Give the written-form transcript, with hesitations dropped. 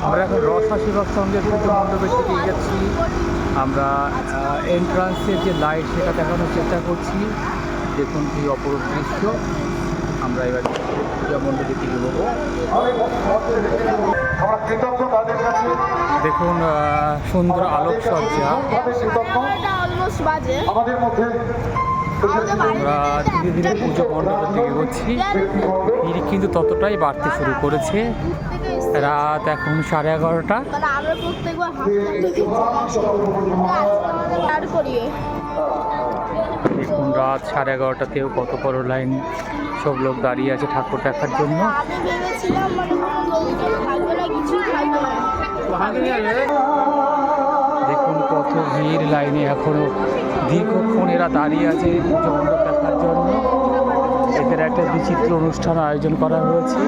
আমরা এখন রসা সেবক সঙ্গে পুজো মণ্ডপে থেকে গেছি। আমরা এন্ট্রান্সের যে লাইট সেটা দেখানোর চেষ্টা করছি। দেখুন কি অপরূপ দৃশ্য। আমরা এবার পূজা মণ্ডপে থেকে যাবো। দেখুন সুন্দর আলোকসজ্জা। আমাদের মধ্যে আমরা ধীরে ধীরে পুজো মণ্ডপের দিকে এগোচ্ছি। ভিড় কিন্তু ততটাই বাড়তে শুরু করেছে। রাত এখন 11:30। দেখুন রাত 11:30তেও কত বড় লাইন, সব লোক দাঁড়িয়ে আছে ঠাকুর দেখার জন্য। দেখুন কত ভিড় লাইনে, এখনো দীর্ঘক্ষণ এরা দাঁড়িয়ে আছে পুজো মণ্ডপ দেখার জন্য। এদের একটা বিচিত্র অনুষ্ঠান আয়োজন করা হয়েছে।